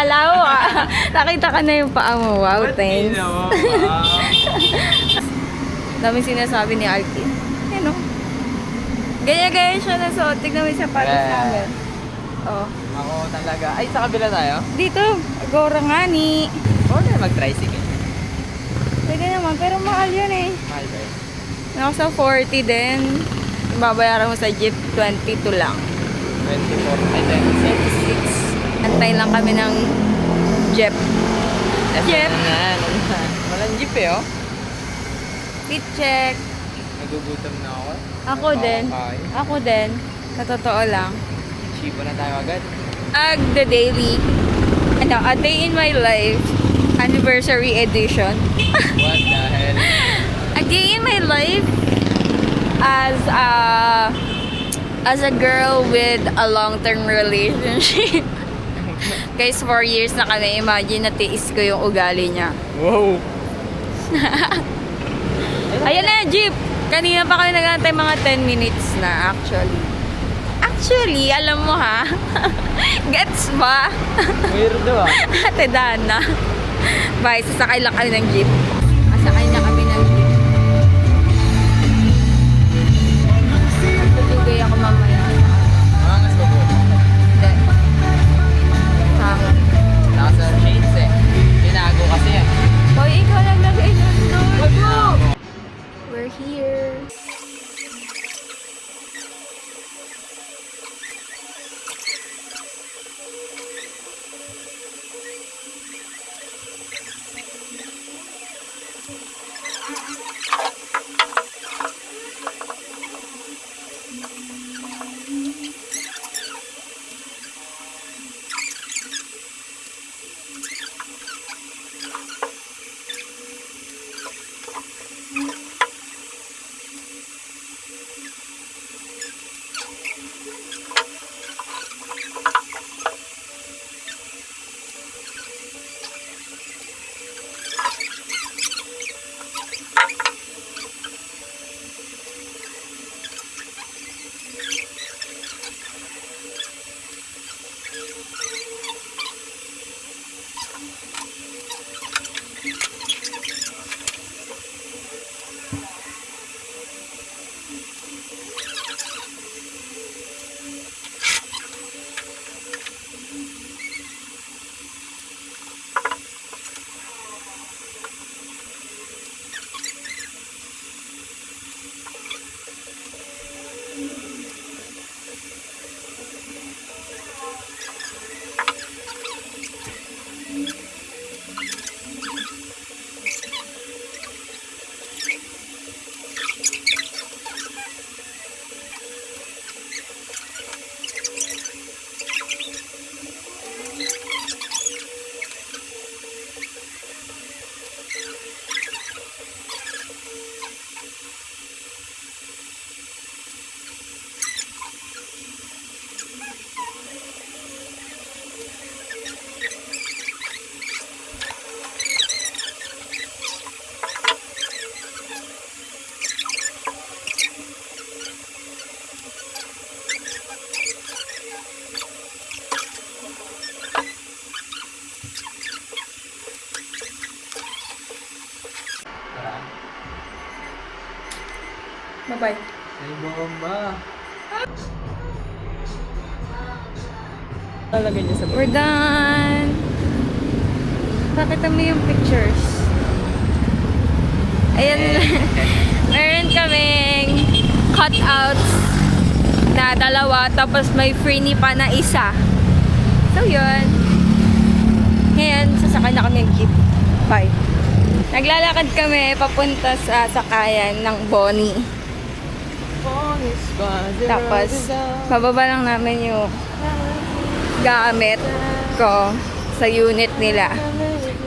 Kala mo nakita ka na yung paa mo. Wow, thanks. Dami sinasabi ni Alkin. Ano? Ganyan-ganyan siya na suot. Tignan mo siya para sa amin. Oh. Ako talaga. Ay, sa kabila tayo? Dito, Agora nga ni. Oo na mag-tricycle. Pwede naman, pero mahal yun eh. Mahal ba yun? Nasa 40 din. Babayaran mo sa jeep, 22 lang. 24. Ay, 26. Antay lang kami ng jeep. Jeep. Walang jeep eh, oh. Fit check. Nagugutom na ako. Ako din. Ako din. Sa totoo lang. Chibo na tayo agad. The daily. Ano, a day in my life. Anniversary edition. What the hell? A day in my life as a girl with a long-term relationship. Guys, 4 years na kami. Imagine, natiis ko yung ugali niya. Wow! Ayan na, jeep! Kanina pa kami nag-antay mga 10 minutes na, actually. Actually, alam mo ha? Gets ba? Weirdo ah. Ate Dana. Bye, sasakay lang kami ng jeep. Sasakay na kami ng jeep. Tutugay ako mamaya. Mangas ko po. Hindi. Tama. Nasa shades eh. Tinago kasi yan. Hoy, ikaw naglagay nun doon. We're here. Bye-bye. Ay, bomba. Talagay niya sa We're done. Pakita mo yung pictures. Ayan. Meron kaming cutouts na 2, tapos may free pa na 1. So, yun. Ngayon, sasakay na kami ng jeep. Bye. Naglalakad kami papunta sa sakayan ng Bonnie. Tapos, bababa lang namin yung gamit ko sa unit nila.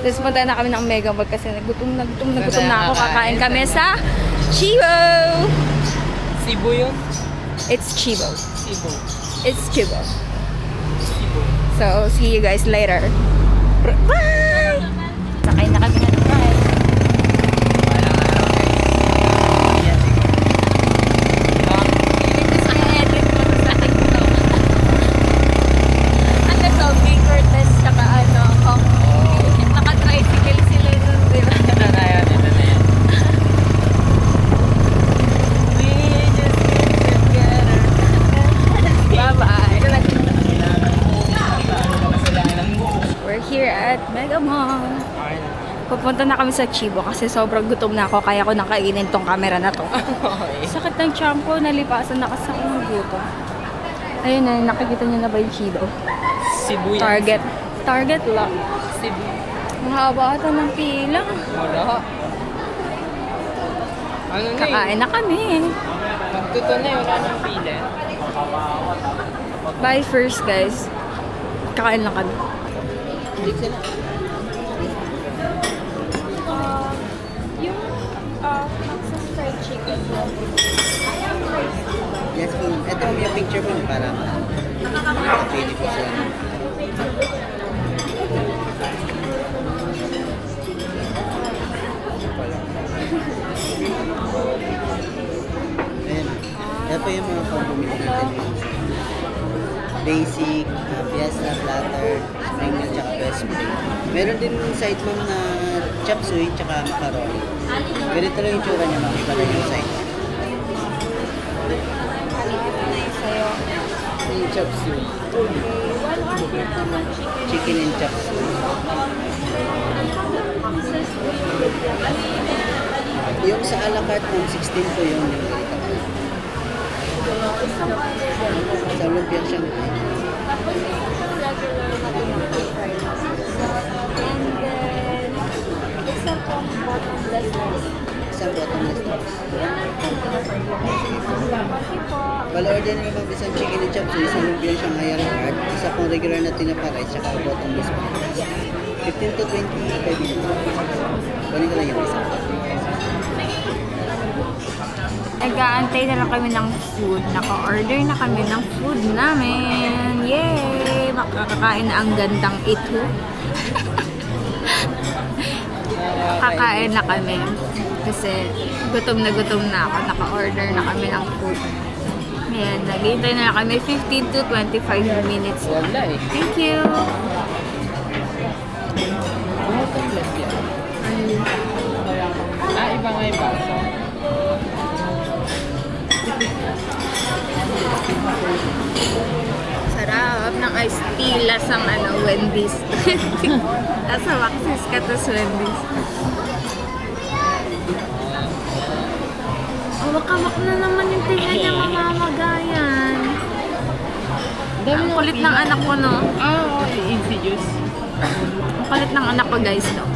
Tapos punta na kami ng Mega Mall kasi nagutom na ako. Kakain kami sa Chibo! Cebu yun? It's Chibo. Cebu. It's Chibo. Cebu. So, see you guys later. Bye! Sakay na kami ng ride. Walang araw guys. Yes. Ano to? Big Curtis, saka ano? Pupunta na kami sa Chibo kasi sobrang gutom na ako kaya ko nakainin tong camera na to. Okay. Sakit ng tiyan ko, nalipasan na kasi ako ng gutom. Ayun na, nakikita niyo na ba yung Chibo? Cebu yan. Target. Target lang. Cebu. Ang haba ata ng pila. Wala. Ano na Kakain na kami. Magtuto na yun. Wala nang pila. Bye first, guys. Kakain lang kami. Hindi ka na. Yung Max's fried chicken. Yes po. Ito po yung picture po para makapili po siya. Ayan. Yan po yung mga pang-bumili natin. Basic, fiesta, platter, spring meal, tsaka best meal. Meron din side ma'am na chop suey, tsaka macaroni. Ganito lang yung tsura niya ma'am. Iba lang yung side. Sa'yo. Yung chop suey. Chicken and chop suey. Yung sa a la carte ma'am, 16 po yun. Sa lumpia siyang isang bottomless rice. Bala order na naman isang chicken and chop suey, isang lumpia siyang a la carte, isa pong regular na tinapa rice, tsaka bottomless rice. 15 to 25 minutes. Kunin ko lang yung isa. Nag-aantay na lang kami ng food. Naka-order na kami ng food namin. Yay! Makakakain na ang gandang ito. Kakain na kami. Kasi gutom na ako. Naka-order na kami ng food. Ayan, naghihintay na lang kami 15 to 25 minutes. Wala eh. Thank you! Iba nga yung baso. Sarap ng iced tea. Lasang Wendy's. Asa Max's ka tas Wendy's. Wak-wak na naman yung tinga niya mamamagayan. Ang kulit ng anak ko, no? Easy juice. Ang kulit ng anak ko, guys, no?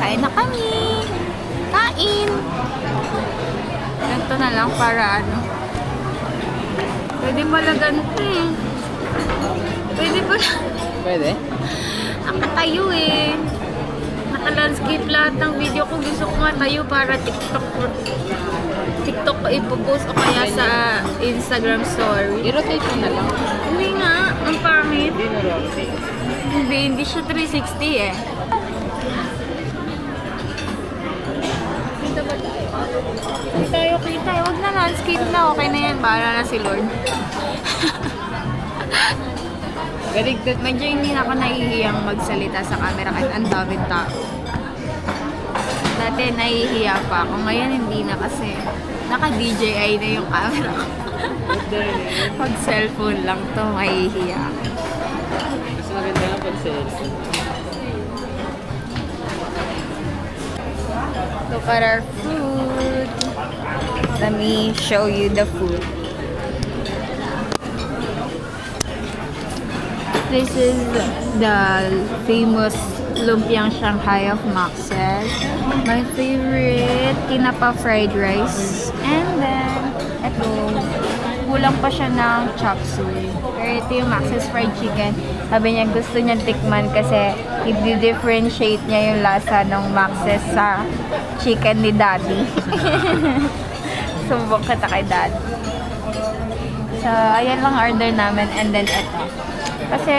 Kain na kami! Kain! Ganito na lang para ano. Pwede pala ganito eh. Pwede pala. Pwede? Nakatayo eh. Naka-landscape lahat ng video ko. Gusto ko nga tayo para TikTok ko ipopost o kaya sa Instagram story. I-rotate mo na lang. Hindi nga. Ang pangit. Hindi na rotate. Hindi siya 360 eh. Kita. Huwag na landscape na. Okay na yan. Bahala na si Lord. Galigtad. Medyo hindi na ako nahihiyang magsalita sa camera kahit ang daming tao. Dati nahihiya pa ako. Ngayon hindi na kasi naka-DJI na yung camera ko. Pag cellphone lang to, mahihiya ako. Mas maganda nga pag cellphone. Look at our food. Let me show you the food. This is the famous lumpiang Shanghai of Max's. My favorite, tinapa fried rice. And then, ito, kulang pa siya ng chop suey. Pero ito yung Max's fried chicken. Sabi niya gusto niya tikman kasi i-differentiate niya yung lasa ng Max's sa chicken ni Daddy. Sumbong kita kay Daddy. So, ayan lang order namin and then ito. Kasi,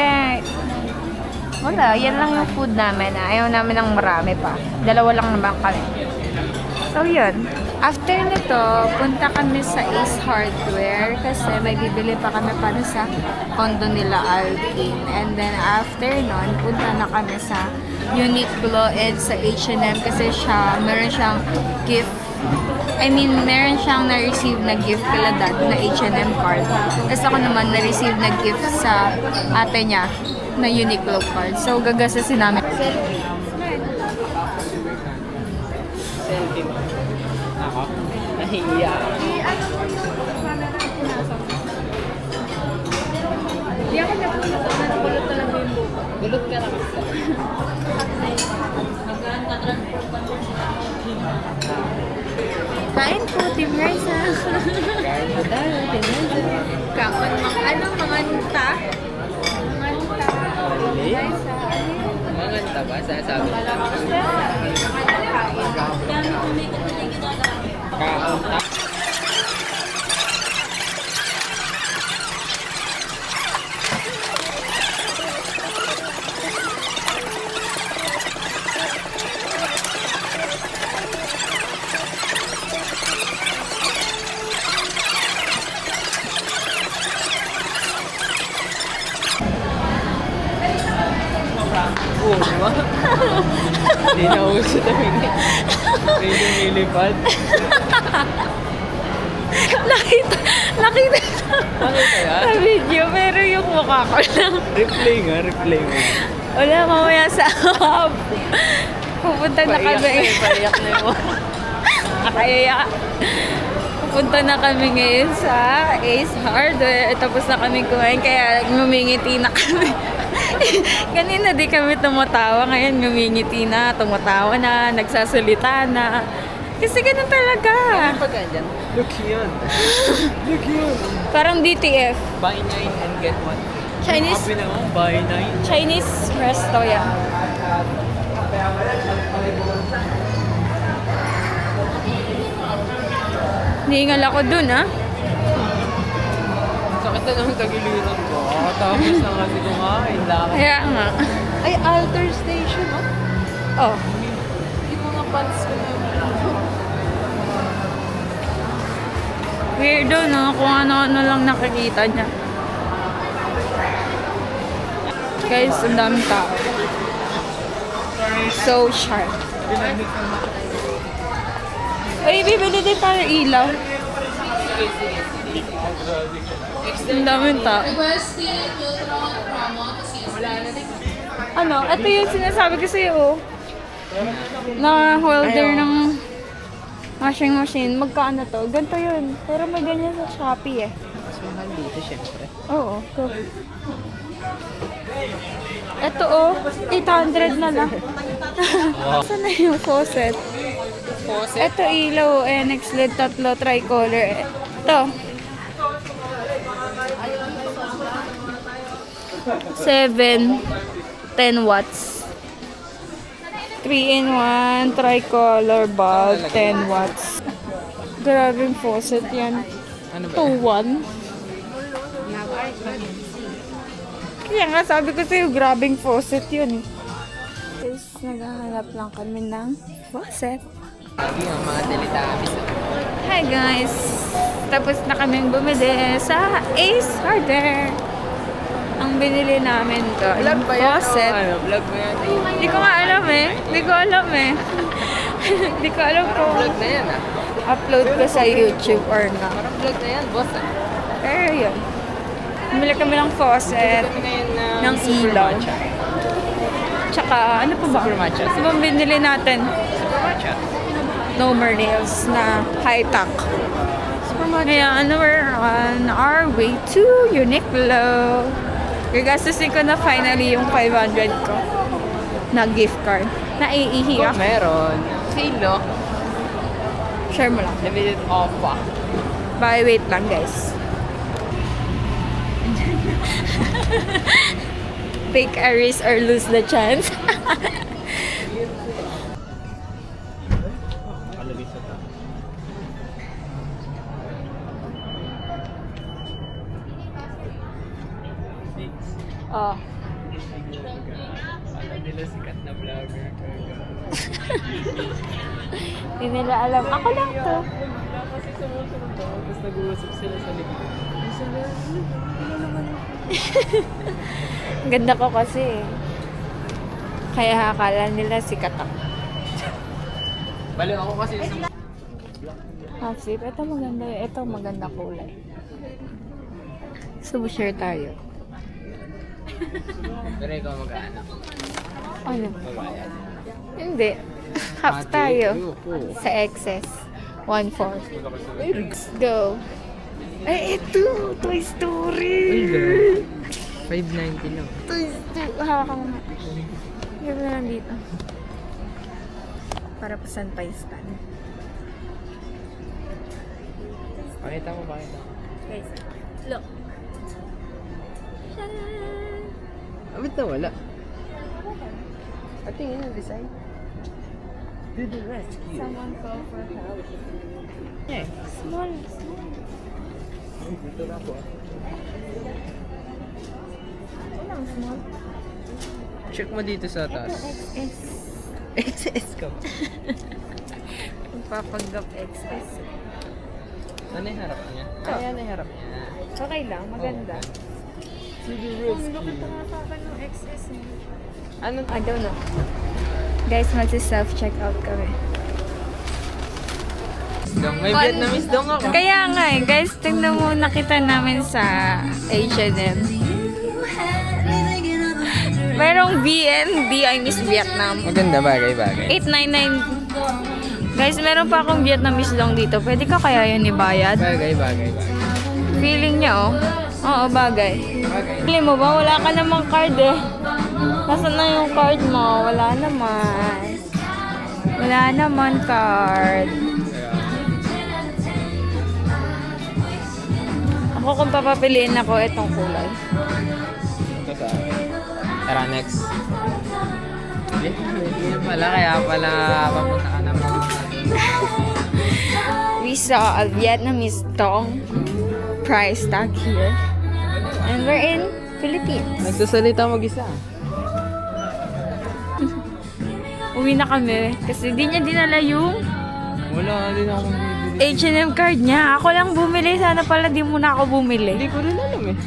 wala, yan lang yung food namin. Ayaw namin ng marami pa. Dalawa lang naman kami. So, yun. After nito, punta kami sa Ace Hardware kasi may bibili pa kami para sa condo nila Alkin. And then, after nun, punta na kami sa Uniqlo and sa H&M kasi meron siyang gift. Meron siyang na-receive na gift kala dad na H&M card. Tapos ako naman na-receive na gift sa ate niya na Uniqlo card. So, gagasasin namin. Nahiya. Ano mo yung camera na pinasok? Hindi ako napulot. Napulot talaga yung buko. Gulot ka na kasi. Kain po, Team Raisa. Kain mo tayo, tinanong. Kaon ano, manganta? Manganta. Really? Raisa. Manganta ba? Sasabi ko. Kaunta. Oo, di ba? Hindi na uso talaga. May lumilipad. Nakita Nakita yan? sa video, pero yung mukha ko lang. Replay nga, replay mo. Wala, mamaya sa hub. Pupunta na kami. Paiyak na mo. Kaya, pupunta na kami ngayon sa Ace Hardware. Tapos na kami kumain, kaya ngumingiti na kami. Kanina di kami tumatawa, ngayon ngumingiti na, tumatawa na, nagsasalita na. Kasi ganun talaga. Pagkaan dyan? Look yun. Look yun. Parang DTF. Buy 9 and get 1. Chinese Happy naman, buy 9. Chinese resto yan. Hihingal ako dun, ah. Sakit na ng tagiliran ko. Tapos na kasi kumain lang. Kaya nga. Ay, alter station, oh. Oh. Yung mga pants ko na. Weirdo, no? Kung ano-ano lang nakikita niya. Guys, ang daming tao. So sharp. Ay, bibili din tayo ilaw. Ang daming tao. Ano? Ito yung sinasabi ko sa'yo, oh. Na holder ng washing machine. Magkano to? Ganito yun. Pero may ganyan sa Shopee, eh. Mas mahal dito, syempre. Oo. Go. Ito, oh. 800 na lang. Saan na yung faucet? Faucet? Ito ilaw, NX LED, tatlo, tricolor. Ito. 7, 10 watts. 3-in-1, tricolor bulb, 10 watts. Grabing faucet yan. Ano ba? 2-1. Kaya nga sabi ko sa'yo, grabing faucet yun. Guys, naghahanap lang kami ng faucet. Sabi nga, mga Teletubbies. Hi guys! Tapos na kaming bumili sa Ace Hardware. Ang binili namin doon, Vlog ba yan? faucet. Ano, vlog ba yan? Hindi ko nga alam eh. Hindi ko alam eh. Hindi ko alam Parang kung vlog na yan, ah. upload ko sa YouTube or not. Parang vlog na yan, boss, ah. Pero yun. Bumili kami ng faucet, Kami ngayon ng Super ilaw. Matcha. Tsaka ano pa ba? Super matcha. Ano bang binili natin? Super Matcha. No More Nails na high-tech. Kaya ano, we're on our way to Uniqlo. Gagastusin ko na finally yung 500 ko na gift card. Naiihi Kung ako. meron, sino? Share mo lang. Limited offer. Bye, wait lang guys. Take a risk or lose the chance. Oh. Alam nila sikat na vlogger ka. Hindi nila alam. Ako lang to. Wala kasi sumusunod to. Tapos nag-uusap sila sa likod. Ganda ko kasi. Kaya akala nila sikat ako. Bali ako kasi sa... Half zip. Ito maganda. Ito maganda kulay. So, share tayo. Pero ikaw mag-ano? Ano? Babayad. Hindi. Half tayo. Sa excess. 1.4. Let's go. Ay, ito! Toy Story! 590 lang. Toy Story. Hawak mo nga. Gawin na lang dito. Para pasan pa yung stand. Pakita mo. Guys, look. Tadaan! Abit na wala. At tingin yung design. Do the rescue. Someone call for help. Yeah. Small. Dito na po. Walang small. Check mo dito sa taas. XS. XS ka. Magpapanggap XS. Ano yung harap niya? Ayan yung harap niya. Okay lang, maganda. Do the Ang lukit na sa akin ng XS eh. Ano? I don't know. Guys, magsi-self-checkout kami. May Vietnamese dong ako. Kaya nga eh, guys, tingnan mo nakita namin sa H&M. Merong VN, I miss Vietnam. Maganda, bagay. 899. Guys, meron pa akong Vietnamese long dito. Pwede ka kaya yun ibayad? Bagay. Feeling niya oh. Oo, bagay. Feeling mo ba? Wala ka namang card eh. Nasaan na yung card mo? Wala naman card. Ako kung papapiliin ako, itong kulay. Ito sa Tara, next. Yun pala, kaya pala papunta ka naman. We saw a Vietnamese dong price tag here. And we're in Philippines. Nagsasalita mag-isa. Uwi na kami kasi di niya dinala yung Wala din akong bibili. H&M card niya. Ako lang bumili. Sana pala di muna ako bumili. Hindi ko rin alam eh.